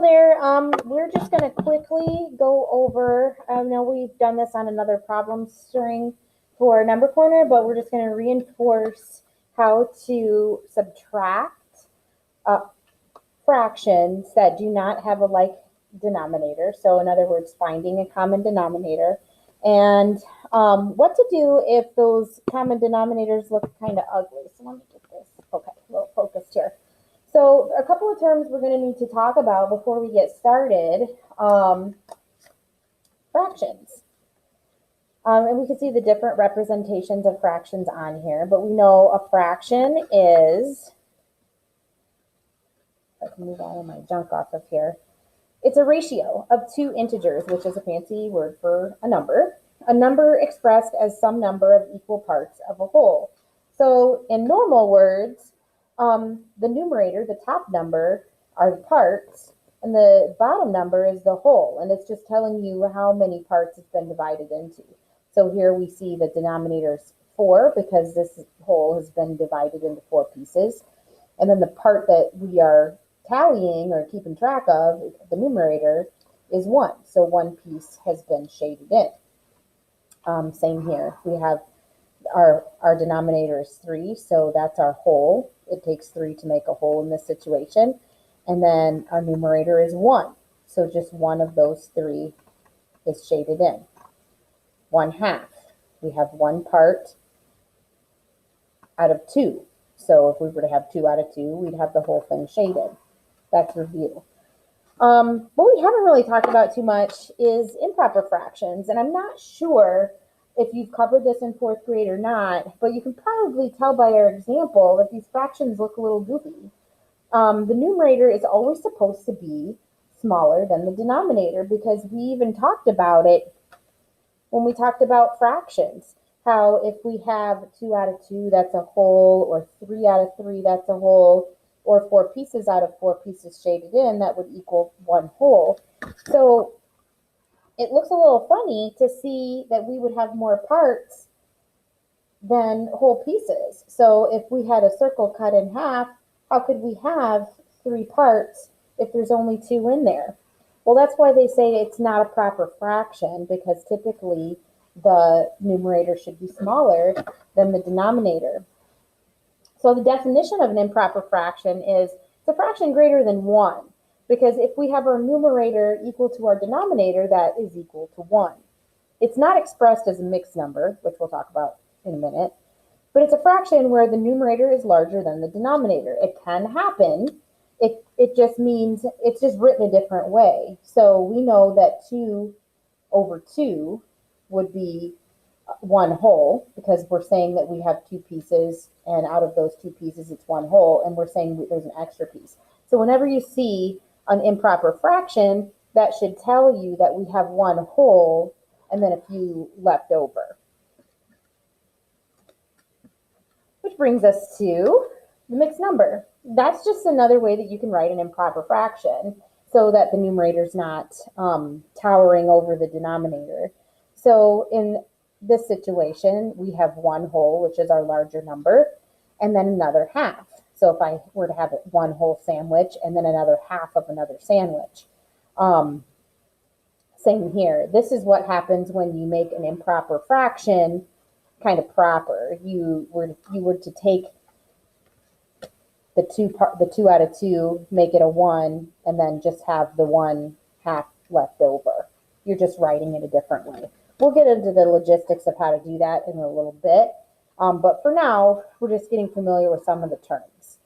there. We're just going to quickly go over, I know we've done this on another problem string for number corner, but we're just going to reinforce how to subtract fractions that do not have a like denominator. So in other words, finding a common denominator, and what to do if those common denominators look kind of ugly. So let me get this. Okay, a little focused here. So a couple of terms we're going to need to talk about before we get started. Fractions. And we can see the different representations of fractions on here, but we know a fraction is, I can move all of my junk off of here. It's a ratio of two integers, which is a fancy word for a number expressed as some number of equal parts of a whole. So in normal words, the numerator, the top number, are the parts, and the bottom number is the whole, and it's just telling you how many parts it's been divided into. So here we see the denominator is 4 because this whole has been divided into 4 pieces, and then the part that we are tallying or keeping track of, the numerator, is 1. So 1 piece has been shaded in. Same here. We have our denominator is 3, so that's our whole. It takes 3 to make a whole in this situation. And then our numerator is 1. So just one of those 3 is shaded in. 1/2. We have 1 part out of 2. So if we were to have 2 out of 2, we'd have the whole thing shaded. That's review. What we haven't really talked about too much is improper fractions. And I'm not sure if you've covered this in 4th grade or not, but you can probably tell by our example that these fractions look a little goofy. The numerator is always supposed to be smaller than the denominator, because we even talked about it when we talked about fractions. How if we have 2 out of 2, that's a whole, or 3 out of 3, that's a whole, or 4 pieces out of 4 pieces shaded in, that would equal 1 whole. So it looks a little funny to see that we would have more parts than whole pieces. So if we had a circle cut in half, how could we have 3 parts if there's only 2 in there? Well, that's why they say it's not a proper fraction, because typically the numerator should be smaller than the denominator. So the definition of an improper fraction is it's a fraction greater than 1. Because if we have our numerator equal to our denominator, that is equal to 1. It's not expressed as a mixed number, which we'll talk about in a minute, but it's a fraction where the numerator is larger than the denominator. It can happen. It just means it's just written a different way. So we know that 2 over 2 would be 1 whole, because we're saying that we have 2 pieces, and out of those 2 pieces, it's 1 whole, and we're saying there's an extra piece. So whenever you see an improper fraction, that should tell you that we have 1 whole and then a few left over. Which brings us to the mixed number. That's just another way that you can write an improper fraction so that the numerator is not towering over the denominator. So in this situation, we have 1 whole, which is our larger number, and then another half. So if I were to have 1 whole sandwich and then another half of another sandwich. Same here. This is what happens when you make an improper fraction kind of proper. You were to take the 2 out of 2, make it a 1, and then just have the 1/2 left over. You're just writing it a different way. We'll get into the logistics of how to do that in a little bit. But for now, we're just getting familiar with some of the terms.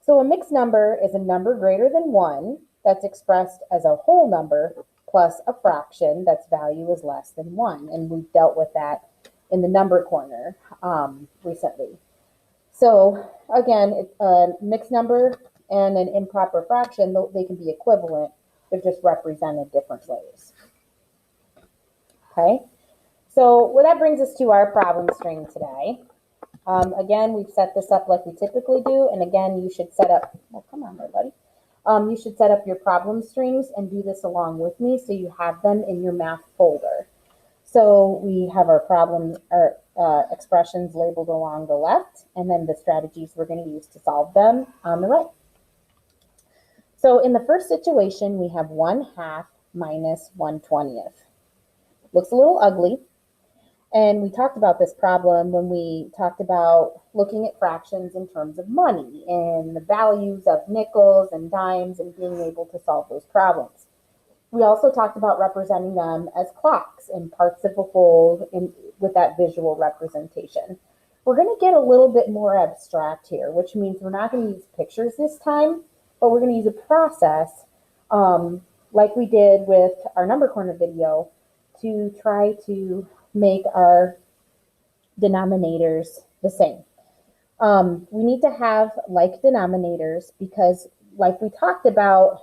So a mixed number is a number greater than 1 that's expressed as a whole number plus a fraction that's value is less than 1. And we've dealt with that in the number corner recently. So again, a mixed number and an improper fraction, they can be equivalent. They're just represented different ways. Okay, so that brings us to our problem string today. Again, we've set this up like we typically do. And again, you should set up, well, come on there, buddy. You should set up your problem strings and do this along with me so you have them in your math folder. So we have our problem, our expressions labeled along the left, and then the strategies we're going to use to solve them on the right. So in the first situation, we have 1/2 minus 1/20th. Looks a little ugly. And we talked about this problem when we talked about looking at fractions in terms of money and the values of nickels and dimes and being able to solve those problems. We also talked about representing them as clocks and parts of a whole with that visual representation. We're going to get a little bit more abstract here, which means we're not going to use pictures this time, but we're going to use a process like we did with our number corner video to try to make our denominators the same. We need to have like denominators because, like we talked about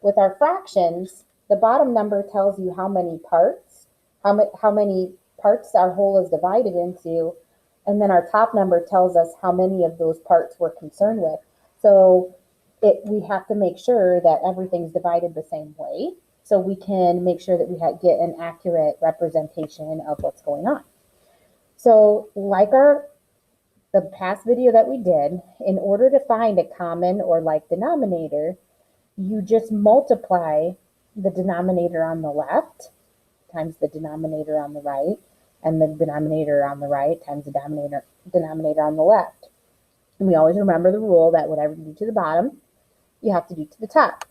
with our fractions, the bottom number tells you how many parts, how many parts our whole is divided into, and then our top number tells us how many of those parts we're concerned with. So we have to make sure that everything's divided the same way, so we can make sure that we get an accurate representation of what's going on. So like the past video that we did, in order to find a common or like denominator, you just multiply the denominator on the left times the denominator on the right, and the denominator on the right times the denominator on the left. And we always remember the rule that whatever you do to the bottom, you have to do to the top.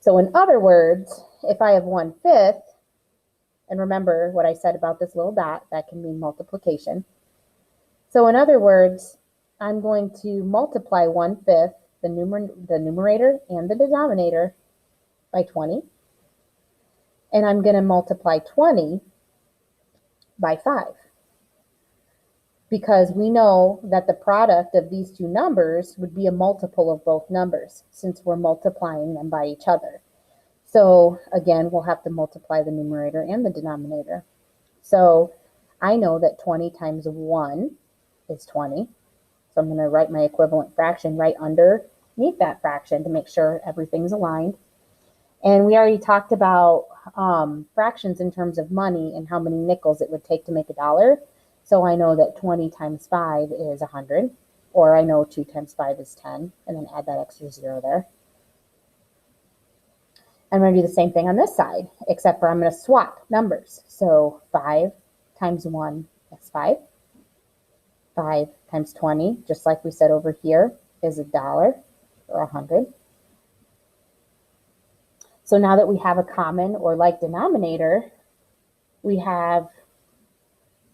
So in other words, if I have 1/5, and remember what I said about this little dot, that can mean multiplication. So in other words, I'm going to multiply 1/5, the numerator and the denominator, by 20. And I'm going to multiply 20 by 5. Because we know that the product of these two numbers would be a multiple of both numbers, since we're multiplying them by each other. So again, we'll have to multiply the numerator and the denominator. So I know that 20 times 1 is 20. So I'm going to write my equivalent fraction right underneath that fraction to make sure everything's aligned. And we already talked about fractions in terms of money and how many nickels it would take to make $1. So I know that 20 times 5 is 100, or I know 2 times 5 is 10, and then add that extra 0 there. I'm going to do the same thing on this side, except for I'm going to swap numbers. So 5 times 1 is 5. 5 times 20, just like we said over here, is $1 or 100. So now that we have a common or like denominator, we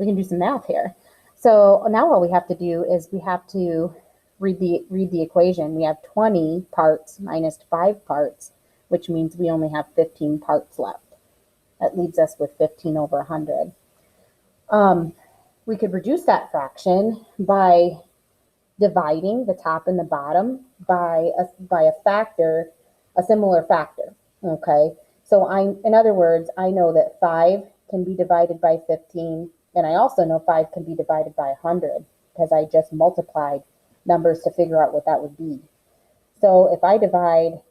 can do some math here. So now all we have to do is we have to read the equation. We have 20 parts minus 5 parts, which means we only have 15 parts left. That leaves us with 15 over 100. We could reduce that fraction by dividing the top and the bottom by a factor, a similar factor. Okay, so in other words, I know that 5 can be divided by 15, and I also know 5 can be divided by 100 because I just multiplied numbers to figure out what that would be. So if I divide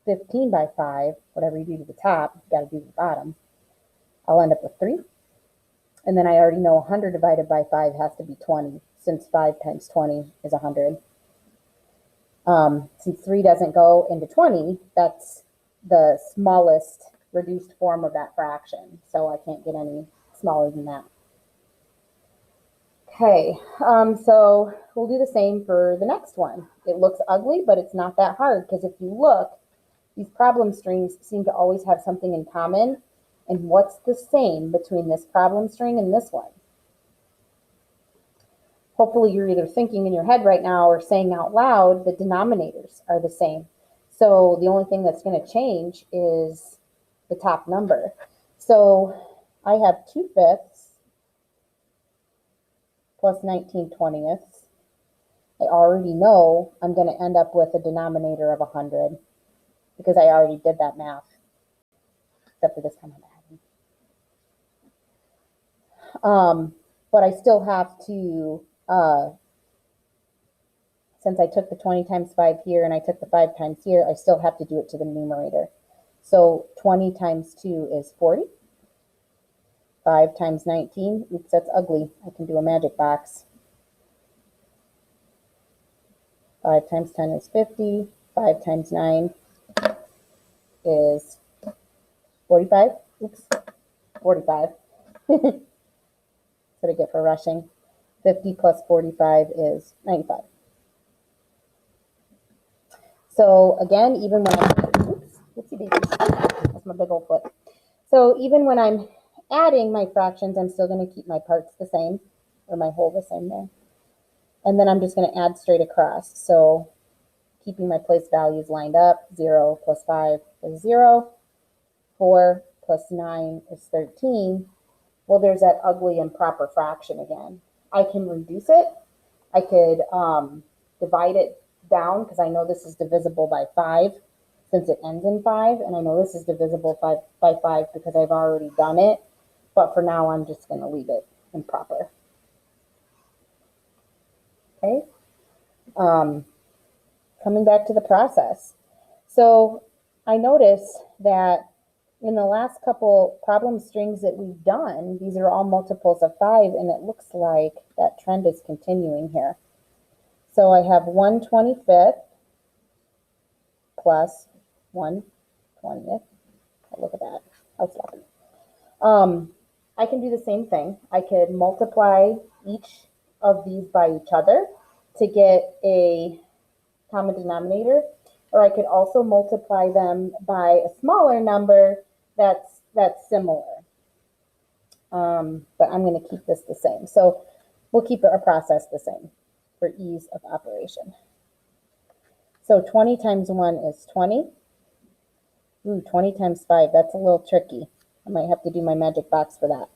15 by 5, whatever you do to the top, you got to do to the bottom, I'll end up with 3. And then I already know 100 divided by 5 has to be 20, since 5 times 20 is 100. Since 3 doesn't go into 20, that's the smallest reduced form of that fraction. So I can't get any smaller than that. Okay, so we'll do the same for the next one. It looks ugly, but it's not that hard, because if you look, these problem strings seem to always have something in common. And what's the same between this problem string and this one? Hopefully you're either thinking in your head right now or saying out loud, the denominators are the same. So the only thing that's going to change is the top number. So I have 2/5 plus 19/20. I already know I'm going to end up with a denominator of 100 because I already did that math, except for this time I'm adding. But I still have to, since I took the 20 times 5 here and I took the 5 times here, I still have to do it to the numerator. So 20 times 2 is 40. 5 times 19, oops, that's ugly. I can do a magic box. 5 times 10 is 50. 5 times 9 is 45. Oops, 45. That's what I get for rushing. 50 plus 45 is 95. So again, even when I'm, oops, whoopsie daisy, that's my big old foot. So even when I'm adding my fractions, I'm still going to keep my parts the same, or my whole the same there. And then I'm just going to add straight across. So keeping my place values lined up, 0 plus 5 is 0. 4 plus 9 is 13. Well, there's that ugly improper fraction again. I can reduce it. I could divide it down because I know this is divisible by 5 since it ends in 5. And I know this is divisible by 5 because I've already done it. But for now, I'm just going to leave it improper. Okay. Coming back to the process. So I notice that in the last couple problem strings that we've done, these are all multiples of 5, and it looks like that trend is continuing here. So I have 1/25th plus 1/20th. Oh, look at that. How sloppy. I can do the same thing. I could multiply each of these by each other to get a common denominator, or I could also multiply them by a smaller number that's similar. But I'm going to keep this the same. So we'll keep our process the same for ease of operation. So 20 times 1 is 20. Ooh, 20 times 5, that's a little tricky. I might have to do my magic box for that.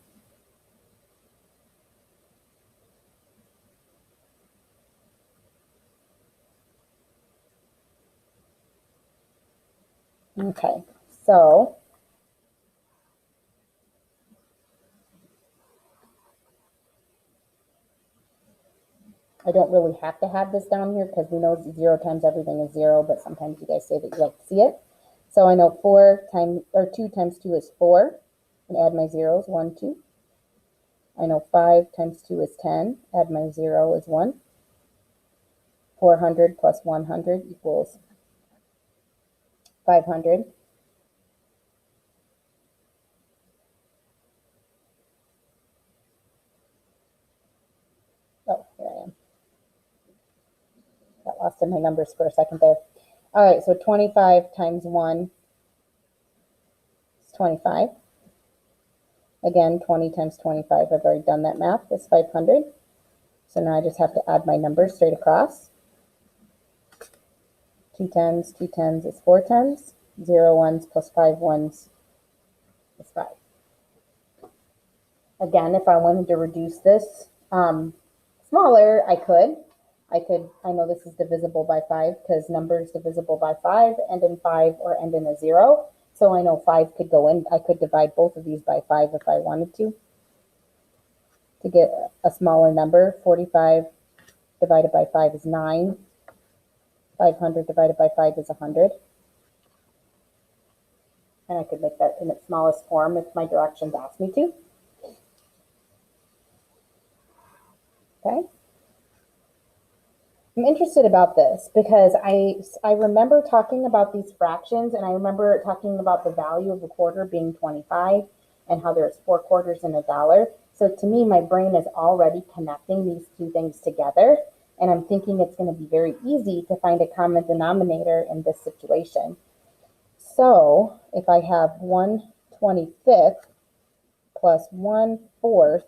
Okay, so I don't really have to have this down here because we know 0 times everything is 0, but sometimes you guys say that you like to see it. So I know 2 times 2 is 4, and add my zeros, 1, 2. I know 5 times 2 is 10, add my 0 is 1. 400 plus 100 equals 500. Oh, here I am. Got lost in my numbers for a second there. All right, so 25 times 1 is 25. Again, 20 times 25, I've already done that math, is 500. So now I just have to add my numbers straight across. 2 tens is 4 tens. 0 ones plus 5 ones is 5. Again, if I wanted to reduce this smaller, I could. I know this is divisible by 5 because numbers divisible by 5 end in 5 or end in a 0. So I know 5 could go in. I could divide both of these by 5 if I wanted to get a smaller number. 45 divided by 5 is 9. 500 divided by 5 is 100. And I could make that in its smallest form if my directions ask me to. Okay. I'm interested about this because I remember talking about these fractions, and I remember talking about the value of a quarter being 25 and how there's 4 quarters in a dollar. So to me, my brain is already connecting these two things together, and I'm thinking it's going to be very easy to find a common denominator in this situation. So if I have 1/25th plus 1/4,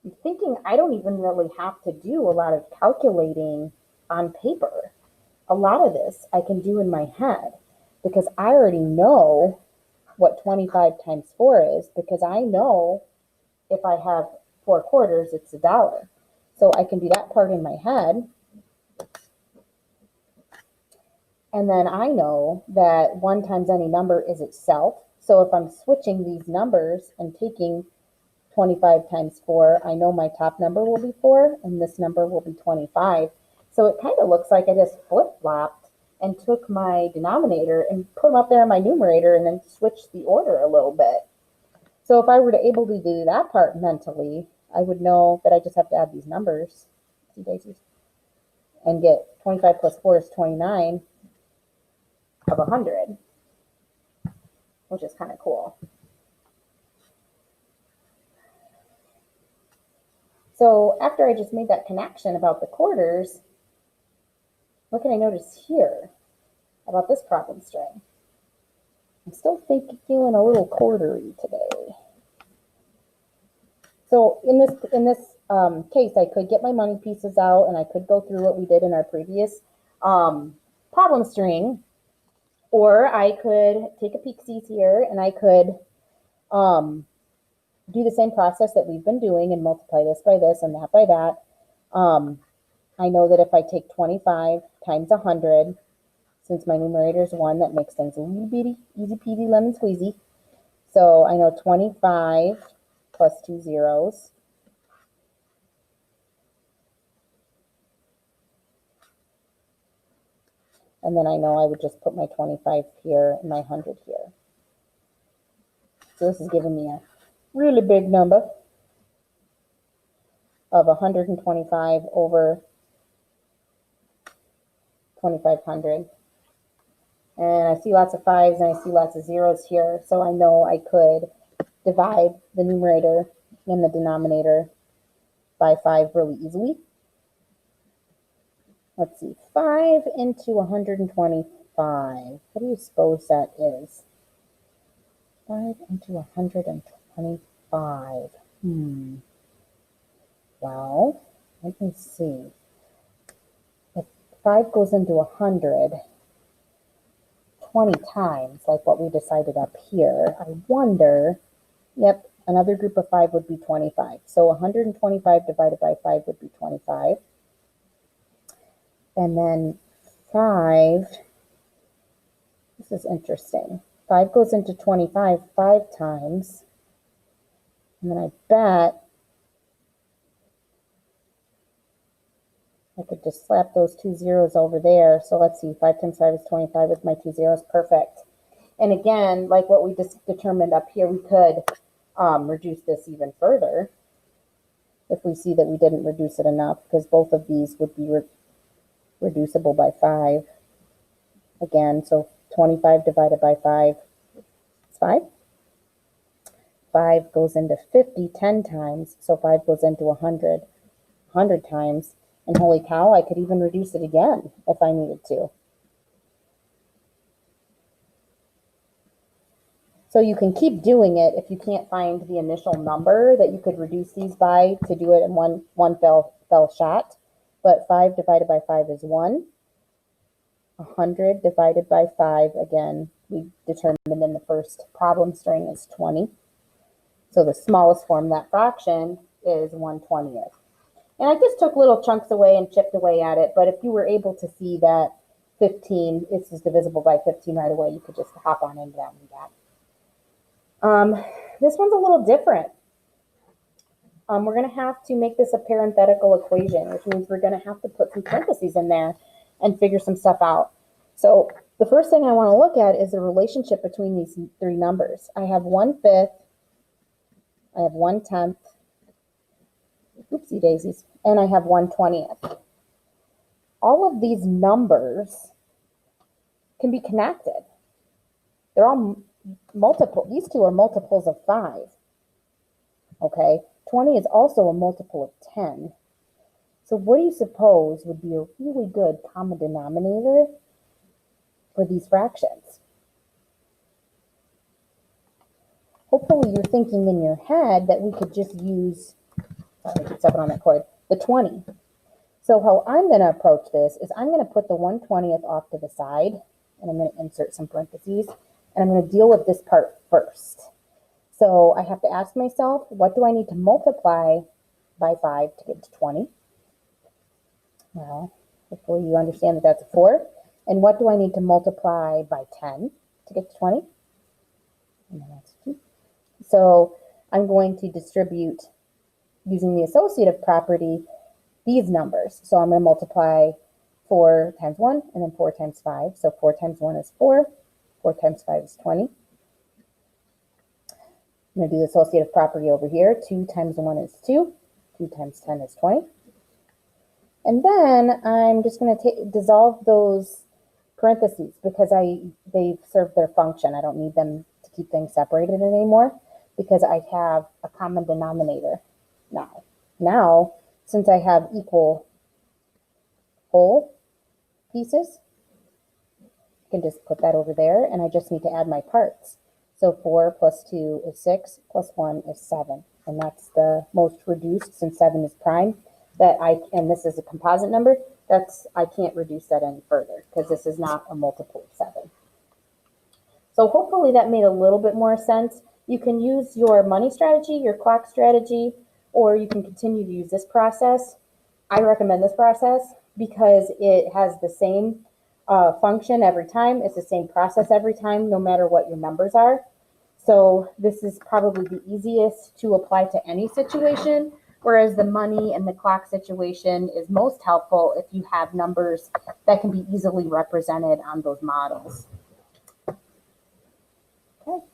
I'm thinking I don't even really have to do a lot of calculating on paper. A lot of this I can do in my head because I already know what 25 times 4 is, because I know if I have 4 quarters, it's a dollar. So I can do that part in my head. And then I know that 1 times any number is itself. So if I'm switching these numbers and taking 25 times 4, I know my top number will be 4 and this number will be 25. So it kind of looks like I just flip-flopped and took my denominator and put them up there in my numerator and then switched the order a little bit. So if I were to able to do that part mentally, I would know that I just have to add these numbers, see daisies, and get 25 plus 4 is 29 of 100, which is kind of cool. So after I just made that connection about the quarters, what can I notice here about this problem string? I'm still feeling a little quartery today. So in this case, I could get my money pieces out and I could go through what we did in our previous problem string, or I could take a peek-sees here and I could do the same process that we've been doing and multiply this by this and that by that. I know that if I take 25 times 100, since my numerator is 1, that makes things a little bitty, easy peasy lemon squeezy. So I know 25 plus 2 zeros. And then I know I would just put my 25 here and my 100 here. So this is giving me a really big number of 125 over 2,500. And I see lots of 5s and I see lots of zeros here. So I know I could divide the numerator and the denominator by 5 really easily. Let's see, 5 into 125. What do you suppose that is? 5 into 125. Well, let me see. If 5 goes into 100 20 times, like what we decided up here, I wonder, yep, another group of 5 would be 25. So 125 divided by 5 would be 25. And then 5, this is interesting. 5 goes into 25 5 times. And then I bet I could just slap those 2 zeros over there. So let's see, 5 times 5 is 25 with my 2 zeros. Perfect. And again, like what we just determined up here, we could reduce this even further if we see that we didn't reduce it enough, because both of these would be reducible by 5. Again, so 25 divided by 5 is 5. 5 goes into 50 10 times, so 5 goes into 100 times. And holy cow, I could even reduce it again if I needed to. So you can keep doing it if you can't find the initial number that you could reduce these by to do it in one fell shot. But 5 divided by 5 is 1. 100 divided by 5, again, we determined in the first problem string is 20. So the smallest form of that fraction is 1/20th. And I just took little chunks away and chipped away at it. But if you were able to see that 15 is divisible by 15 right away, you could just hop on into that and do that. This one's a little different. We're going to have to make this a parenthetical equation, which means we're going to have to put some parentheses in there and figure some stuff out. So the first thing I want to look at is the relationship between these 3 numbers. I have 1/5, I have 1/10, oopsie daisies, and I have 1/20th. All of these numbers can be connected. They're all multiple. These two are multiples of 5. Okay, 20 is also a multiple of 10. So what do you suppose would be a really good common denominator for these fractions? Hopefully you're thinking in your head that we could just use, sorry, I keep stepping on that cord, the 20. So how I'm going to approach this is I'm going to put the 1/20th off to the side, and I'm going to insert some parentheses, and I'm going to deal with this part first. So I have to ask myself, what do I need to multiply by 5 to get to 20? Well, hopefully you understand that that's a 4. And what do I need to multiply by 10 to get to 20? And then that's 2. So I'm going to distribute, using the associative property, these numbers. So I'm going to multiply 4 times 1 and then 4 times 5. So 4 times 1 is 4. 4 times 5 is 20. I'm going to do the associative property over here. 2 times 1 is 2. 2 times 10 is 20. And then I'm just going to dissolve those parentheses because they've served their function. I don't need them to keep things separated anymore because I have a common denominator now. Now, since I have equal whole pieces, I can just put that over there, and I just need to add my parts. So 4 plus 2 is 6, plus 1 is 7. And that's the most reduced, since 7 is prime, and this is a composite number, I can't reduce that any further, because this is not a multiple of 7. So hopefully that made a little bit more sense. You can use your money strategy, your clock strategy, or you can continue to use this process. I recommend this process because it has the same function every time. It's the same process every time, no matter what your numbers are. So this is probably the easiest to apply to any situation, whereas the money and the clock situation is most helpful if you have numbers that can be easily represented on those models. Okay.